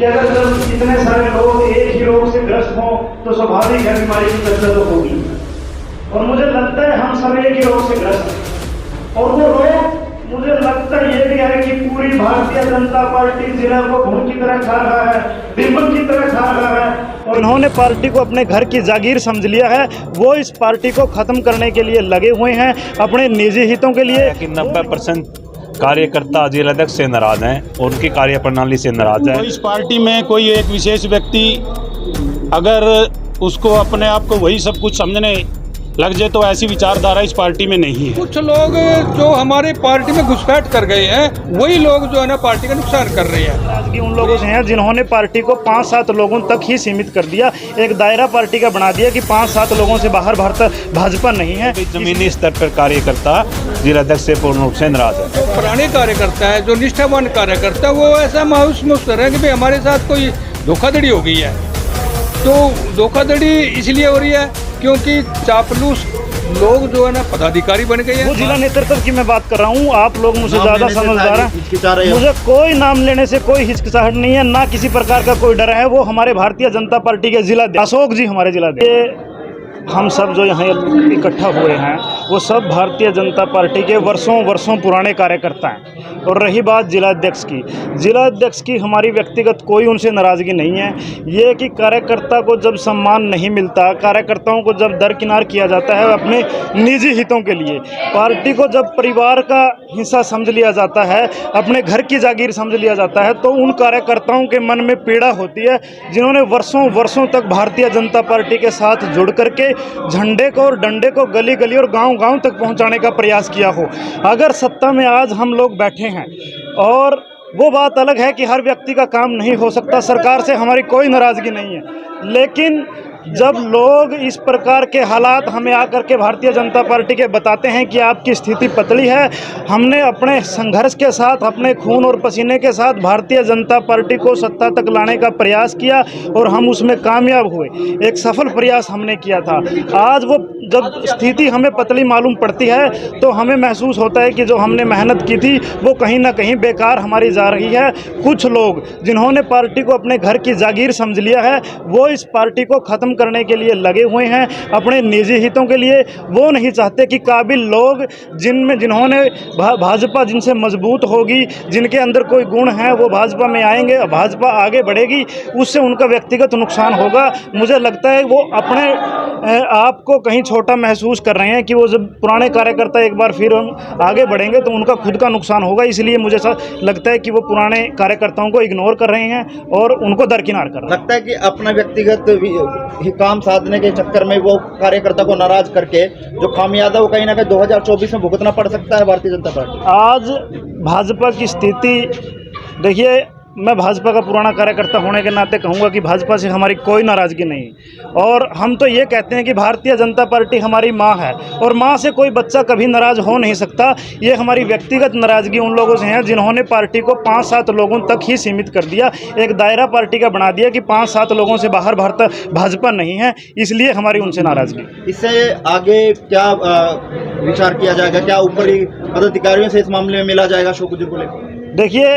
कि अगर जब इतने सारे लोग एक ही रोग से ग्रस्त हों तो स्वाभाविक है बीमारी की चर्चा तो होगी। और मुझे लगता है हम सब एक ही रोग से ग्रस्त हैं। और वो रोग मुझे लगता ये भी है कि पूरी भारतीय जनता पार्टी जिला को भून की तरह खा रहा है, दीपक की तरह खा रहा है। और उन्होंने पार्टी को अपने घर की जागीर समझ लिया है। वो इस पार्टी को खत्म करने के लिए लगे हुए हैं अपने निजी हितों के लिए। 90% कार्यकर्ता जिलाध्यक्ष से नाराज हैं, उनकी कार्यप्रणाली से नाराज है। इस पार्टी में कोई एक विशेष व्यक्ति अगर उसको अपने आप को वही सब कुछ समझने लग जाए तो ऐसी विचारधारा इस पार्टी में नहीं है। कुछ लोग जो हमारी पार्टी में घुसपैठ कर गए हैं वही लोग जो है ना पार्टी का नुकसान कर रहे हैं। नाराजगी उन लोगों से है जिन्होंने पार्टी को 5-7 लोगों तक ही सीमित कर दिया, एक दायरा पार्टी का बना दिया कि 5-7 लोगों से बाहर भाजपा नहीं है। जमीनी स्तर पर कार्यकर्ता जिलाध्यक्ष से पूर्ण रूप से नाराज है। जो पुराने कार्यकर्ता है, जो निष्ठावान कार्यकर्ता, वो ऐसा महसूस कर रहे हैं कि भाई हमारे साथ कोई धोखाधड़ी हो गई है। तो धोखाधड़ी इसलिए हो रही है क्योंकि चापलूस लोग जो है ना पदाधिकारी बन गए हैं। वो जिला नेतृत्व की मैं बात कर रहा हूँ, आप लोग मुझे ज्यादा समझदार हैं। मुझे कोई नाम लेने से कोई हिचकिचाहट नहीं है, ना किसी प्रकार का कोई डर है। वो हमारे भारतीय जनता पार्टी के जिला अशोक जी हमारे जिला हम सब जो यहाँ इकट्ठा हुए हैं वो सब भारतीय जनता पार्टी के वर्षों पुराने कार्यकर्ता हैं। और रही बात जिलाध्यक्ष की हमारी व्यक्तिगत कोई उनसे नाराज़गी नहीं है। ये कि कार्यकर्ता को जब सम्मान नहीं मिलता, कार्यकर्ताओं को जब दरकिनार किया जाता है अपने निजी हितों के लिए, पार्टी को जब परिवार का हिस्सा समझ लिया जाता है, अपने घर की जागीर समझ लिया जाता है, तो उन कार्यकर्ताओं के मन में पीड़ा होती है जिन्होंने वर्षों तक भारतीय जनता पार्टी के साथ जुड़ करके झंडे को और डंडे को गली गली और गांव तक पहुंचाने का प्रयास किया हो। अगर सत्ता में आज हम लोग बैठे हैं, और वो बात अलग है कि हर व्यक्ति का काम नहीं हो सकता, सरकार से हमारी कोई नाराज़गी नहीं है, लेकिन जब लोग इस प्रकार के हालात हमें आकर के भारतीय जनता पार्टी के बताते हैं कि आपकी स्थिति पतली है, हमने अपने संघर्ष के साथ, अपने खून और पसीने के साथ भारतीय जनता पार्टी को सत्ता तक लाने का प्रयास किया और हम उसमें कामयाब हुए। एक सफल प्रयास हमने किया था। आज वो जब स्थिति हमें पतली मालूम पड़ती है तो हमें महसूस होता है कि जो हमने मेहनत की थी वो कहीं ना कहीं बेकार हमारी जा रही है। कुछ लोग जिन्होंने पार्टी को अपने घर की जागीर समझ लिया है, वो इस पार्टी को ख़त्म करने के लिए लगे हुए हैं अपने निजी हितों के लिए। वो नहीं चाहते कि काबिल लोग जिन्होंने भाजपा जिनसे मजबूत होगी, जिनके अंदर कोई गुण है, वो भाजपा में आएंगे, भाजपा आगे बढ़ेगी, उससे उनका व्यक्तिगत नुकसान होगा। मुझे लगता है वो अपने आप को कहीं छोटा महसूस कर रहे हैं कि वो जब पुराने कार्यकर्ता एक बार फिर हम आगे बढ़ेंगे तो उनका खुद का नुकसान होगा। इसलिए मुझे लगता है कि वो पुराने कार्यकर्ताओं को इग्नोर कर रहे हैं और उनको दरकिनार कर रहे हैं। लगता है कि अपना व्यक्तिगत काम साधने के चक्कर में वो कार्यकर्ता को नाराज करके जो खामियाजा वो कहीं ना कहीं 2024 में भुगतना पड़ सकता है भारतीय जनता पार्टी। आज भाजपा की स्थिति देखिए, मैं भाजपा का पुराना कार्यकर्ता होने के नाते कहूँगा कि भाजपा से हमारी कोई नाराज़गी नहीं, और हम तो ये कहते हैं कि भारतीय जनता पार्टी हमारी माँ है और माँ से कोई बच्चा कभी नाराज़ हो नहीं सकता। ये हमारी व्यक्तिगत नाराज़गी उन लोगों से है जिन्होंने पार्टी को 5-7 लोगों तक ही सीमित कर दिया, एक दायरा पार्टी का बना दिया कि 5-7 लोगों से बाहर भाजपा नहीं है, इसलिए हमारी उनसे नाराज़गी। इससे आगे क्या विचार किया जाएगा? क्या ऊपरी पदाधिकारियों से इस मामले में मिला जाएगा अशोक जी को लेकर? देखिए,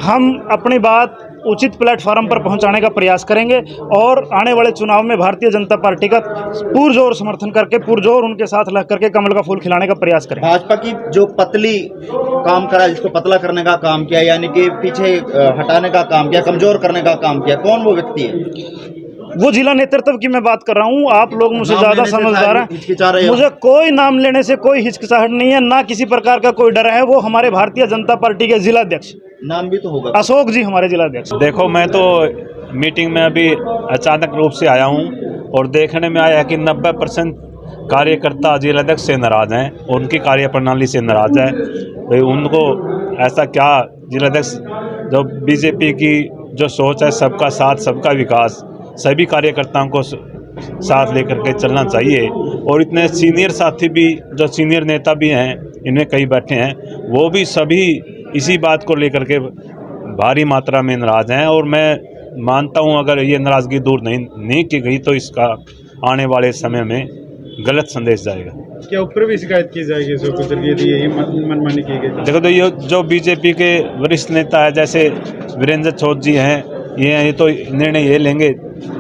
हम अपनी बात उचित प्लेटफॉर्म पर पहुंचाने का प्रयास करेंगे और आने वाले चुनाव में भारतीय जनता पार्टी का पुरजोर समर्थन करके, पुरजोर उनके साथ लग करके कमल का फूल खिलाने का प्रयास करेंगे। भाजपा की जो पतली काम करा, जिसको पतला करने का काम किया, यानी कि पीछे हटाने का काम किया, कमजोर करने का काम किया, कौन वो व्यक्ति है? वो जिला नेतृत्व की मैं बात कर रहा हूँ, आप लोग मुझसे ज़्यादा समझदार हैं। मुझे कोई नाम लेने से कोई हिचकिचाहट नहीं है, ना किसी प्रकार का कोई डर है। वो हमारे भारतीय जनता पार्टी के जिलाध्यक्ष, नाम भी तो होगा, अशोक जी हमारे जिलाध्यक्ष। देखो, मैं तो मीटिंग में अभी अचानक रूप से आया हूँ और देखने में आया कि 90% कार्यकर्ता जिलाध्यक्ष से नाराज हैं, उनकी कार्यप्रणाली से नाराज है। भाई उनको ऐसा क्या, जिलाध्यक्ष जो बीजेपी की जो सोच है सबका साथ सबका विकास, सभी कार्यकर्ताओं को साथ लेकर के चलना चाहिए। और इतने सीनियर साथी भी, जो सीनियर नेता भी हैं, इनमें कई बैठे हैं, वो भी सभी इसी बात को लेकर के भारी मात्रा में नाराज़ हैं। और मैं मानता हूं अगर ये नाराज़गी दूर नहीं की गई तो इसका आने वाले समय में गलत संदेश जाएगा। क्या ऊपर भी शिकायत की जाएगी यदि यही मनमानी की गई? देखो, तो ये जो बीजेपी के वरिष्ठ नेता है, जैसे वीरेंद्र चौथ जी हैं, ये तो निर्णय ये लेंगे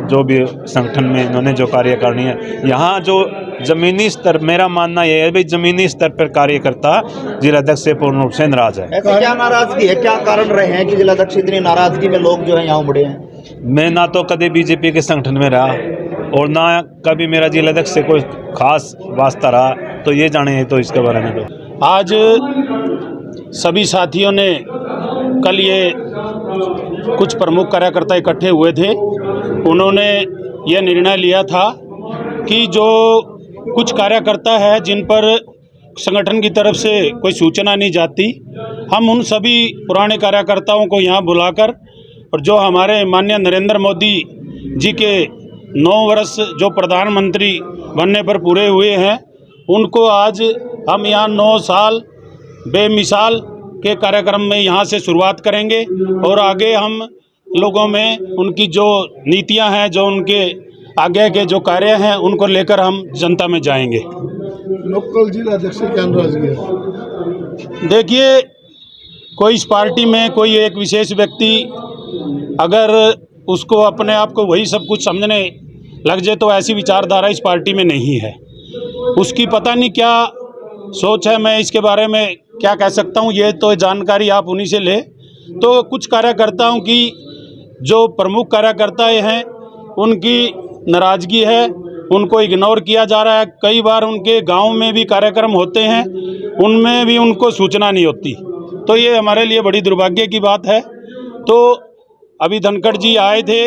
जो भी संगठन में इन्होंने जो कार्य करनी है। यहाँ जो ज़मीनी स्तर, मेरा मानना ये है भाई ज़मीनी स्तर पर कार्यकर्ता जिलाध्यक्ष से पूर्ण रूप से नाराज़ है। ऐसे क्या नाराजगी है, क्या कारण रहे हैं कि जिलाध्यक्ष इतनी नाराजगी में लोग जो है यहाँ उमड़े हैं? मैं ना तो कभी बीजेपी के संगठन में रहा और ना कभी मेरा जिलाध्यक्ष से कोई खास वास्ता रहा, तो ये जाने तो इसके बारे में। तो आज सभी साथियों ने कल ये कुछ प्रमुख कार्यकर्ता इकट्ठे हुए थे, उन्होंने ये निर्णय लिया था कि जो कुछ कार्यकर्ता है जिन पर संगठन की तरफ से कोई सूचना नहीं जाती, हम उन सभी पुराने कार्यकर्ताओं को यहाँ बुलाकर और जो हमारे माननीय नरेंद्र मोदी जी के 9 वर्ष जो प्रधानमंत्री बनने पर पूरे हुए हैं, उनको आज हम यहाँ 9 साल बेमिसाल के कार्यक्रम में यहाँ से शुरुआत करेंगे और आगे हम लोगों में उनकी जो नीतियाँ हैं, जो उनके आगे के जो कार्य हैं, उनको लेकर हम जनता में जाएंगे। लोकल जिला अध्यक्ष क्या नाराजगी है? देखिए, कोई इस पार्टी में कोई एक विशेष व्यक्ति अगर उसको अपने आप को वही सब कुछ समझने लग जाए तो ऐसी विचारधारा इस पार्टी में नहीं है। उसकी पता नहीं क्या सोच है, मैं इसके बारे में क्या कह सकता हूँ, ये तो जानकारी आप उन्हीं से ले। तो कुछ कार्यकर्ताओं की जो प्रमुख कार्यकर्ता हैं उनकी नाराज़गी है, उनको इग्नोर किया जा रहा है। कई बार उनके गांव में भी कार्यक्रम होते हैं, उनमें भी उनको सूचना नहीं होती, तो ये हमारे लिए बड़ी दुर्भाग्य की बात है। तो अभी धनखड़ जी आए थे,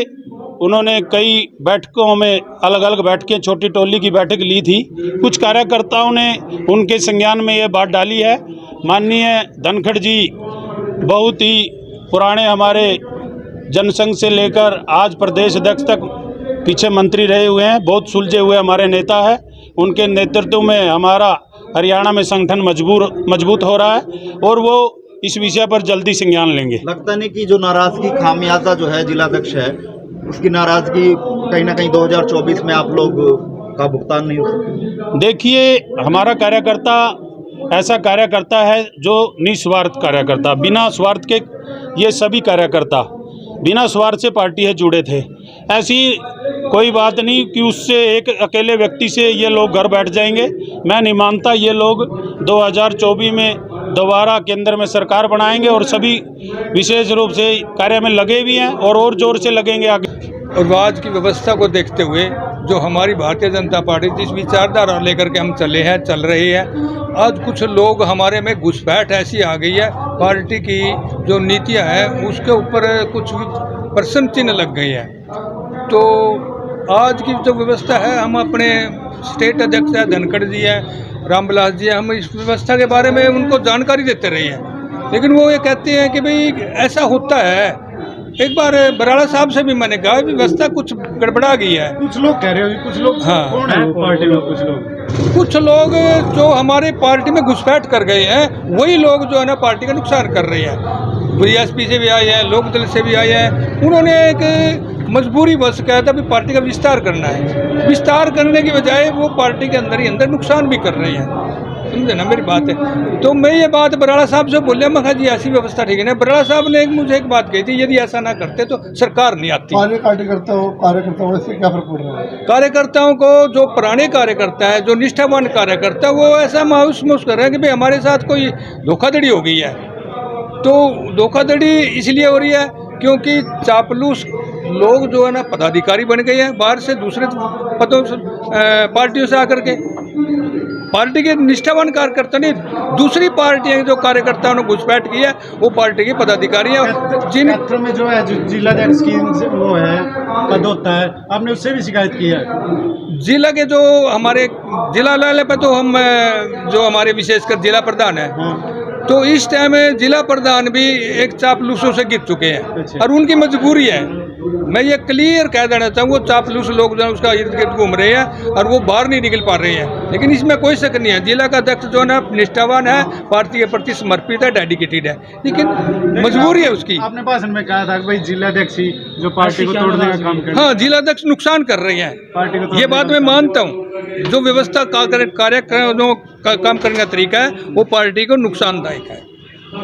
उन्होंने कई बैठकों में अलग अलग बैठकें, छोटी टोली की बैठक ली थी। कुछ कार्यकर्ताओं ने उनके संज्ञान में ये बात डाली है। माननीय धनखड़ जी बहुत ही पुराने हमारे जनसंघ से लेकर आज प्रदेश अध्यक्ष तक पीछे मंत्री रहे हुए हैं, बहुत सुलझे हुए हमारे नेता है। उनके नेतृत्व में हमारा हरियाणा में संगठन मजबूत हो रहा है और वो इस विषय पर जल्दी संज्ञान लेंगे। लगता नहीं कि जो नाराजगी खामियाजा जो है जिलाध्यक्ष है, उसकी नाराजगी कहीं ना कहीं 2024 में आप लोग का भुगतान नहीं हो सकता? देखिए, हमारा कार्यकर्ता ऐसा कार्यकर्ता है जो निस्वार्थ कार्यकर्ता, बिना स्वार्थ के ये सभी कार्यकर्ता बिना स्वार्थ से पार्टी है जुड़े थे। ऐसी कोई बात नहीं कि उससे एक अकेले व्यक्ति से ये लोग घर बैठ जाएंगे। मैं नहीं मानता। ये लोग 2024 में दोबारा केंद्र में सरकार बनाएंगे और सभी विशेष रूप से कार्य में लगे भी हैं और ज़ोर से लगेंगे आगे। और आज की व्यवस्था को देखते हुए जो हमारी भारतीय जनता पार्टी जिस विचारधारा लेकर के हम चल रही है, आज कुछ लोग हमारे में घुसपैठ ऐसी आ गई है, पार्टी की जो नीतियां हैं उसके ऊपर कुछ प्रश्न चिन्ह लग गई है। तो आज की जो व्यवस्था है, हम अपने स्टेट अध्यक्ष है धनखड़ जी है, रामविलास जी है, हम इस व्यवस्था के बारे में उनको जानकारी देते रहे हैं, लेकिन वो ये कहते हैं कि भाई ऐसा होता है। एक बार बराड़ा साहब से भी मैंने कहा व्यवस्था कुछ गड़बड़ा गई है। कुछ लोग कह रहे हो, कुछ लोग हाँ, कौन है पार्टी में? कुछ लोग जो हमारे पार्टी में घुसपैठ कर गए हैं, वही लोग जो है ना पार्टी का नुकसान कर रहे हैं। बीएसपी से भी आए हैं, लोकदल से भी आए हैं। उन्होंने एक मजबूरी बस कहा था भी पार्टी का विस्तार करना है। विस्तार करने की बजाय वो पार्टी के अंदर ही अंदर नुकसान भी कर रहे हैं। समझे ना मेरी बात है। तो मैं ये बात बराड़ा साहब से बोलिया, मैं कहा जी ऐसी व्यवस्था ठीक है ना। बराड़ा साहब ने मुझे एक बात कही थी, यदि ऐसा ना करते तो सरकार नहीं आती। कार्यकर्ताओं से क्या फर्क पड़ रहा है? कार्यकर्ताओं को, जो पुराने कार्यकर्ता है, जो निष्ठावान कार्यकर्ता, वो ऐसा महसूस कर रहे हैं कि भाई हमारे साथ कोई धोखाधड़ी हो गई है। तो धोखाधड़ी इसलिए हो रही है क्योंकि चापलूस लोग जो है ना पदाधिकारी बन गए हैं, बाहर से दूसरे पदों से पार्टियों से आकर के। पार्टी के निष्ठावान कार्यकर्ता नहीं, दूसरी पार्टियां जो कार्यकर्ताओं ने घुसपैठ की है वो पार्टी के पदाधिकारी हैं। जिन क्षेत्र में जो है जिलाध्यक्ष की वो है पद होता है, आपने उससे भी शिकायत की है? जिला के जो हमारे जिला लेवल पे तो हम जो हमारे विशेषकर जिला प्रधान है, तो इस टाइम जिला प्रधान भी एक चापलूसों से गिर चुके हैं और उनकी मजबूरी है। मैं ये क्लियर कह देना चाहूँगा, चापलूस लोग जो उसका इर्द गिर्द घूम रहे हैं और वो बाहर नहीं निकल पा रहे हैं। लेकिन इसमें कोई शक नहीं है, जिला का अध्यक्ष जो है ना निष्ठावान है, पार्टी के प्रति समर्पित है, डेडिकेटेड है, लेकिन मजबूरी है उसकी। आपने भाषण में कहा था कि भाई जिलाध्यक्ष ही जो पार्टी को तोड़ने का काम कर, हाँ, जिलाध्यक्ष नुकसान कर रहे हैं पार्टी को, ये बात मैं मानता हूँ। जो व्यवस्था कार्यक्रम काम करने का तरीका है वो पार्टी को नुकसानदायक है।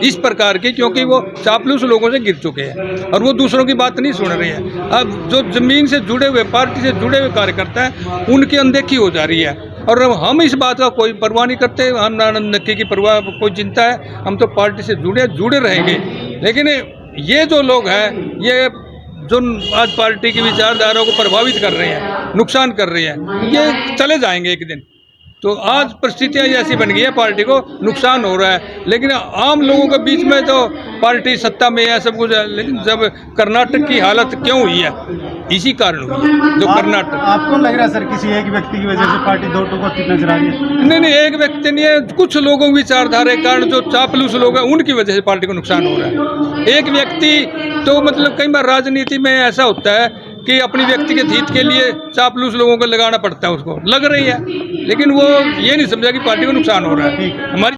इस प्रकार की, क्योंकि वो चापलूस लोगों से गिर चुके हैं और वो दूसरों की बात नहीं सुन रही है। अब जो ज़मीन से जुड़े हुए, पार्टी से जुड़े हुए कार्यकर्ता हैं, उनकी अनदेखी हो जा रही है और हम इस बात का कोई परवाह नहीं करते। हम ना नक्की की परवाह, कोई चिंता है, हम तो पार्टी से जुड़े रहेंगे। लेकिन ये जो लोग हैं, ये जो आज पार्टी की विचारधारा को प्रभावित कर रहे हैं, नुकसान कर रहे हैं, ये चले जाएंगे एक दिन। तो आज परिस्थितियाँ ऐसी बन गई है, पार्टी को नुकसान हो रहा है। लेकिन आम लोगों के बीच में तो पार्टी सत्ता में है, सब कुछ है, लेकिन जब कर्नाटक की हालत क्यों हुई है, इसी कारण हुई है जो कर्नाटक। आपको लग रहा है सर किसी एक व्यक्ति की वजह से पार्टी दो टुकड़ी होती नजर आ रही है? नहीं, एक व्यक्ति नहीं है, कुछ लोगों की विचारधारा के कारण, जो चापलूस लोग हैं, उनकी वजह से पार्टी को नुकसान हो रहा है। एक व्यक्ति तो मतलब कई बार राजनीति में ऐसा होता है कि अपनी व्यक्तिगत हित के लिए चापलूस लोगों को लगाना पड़ता है, उसको लग रही है, लेकिन वो ये नहीं समझा कि पार्टी को नुकसान हो रहा है। हमारी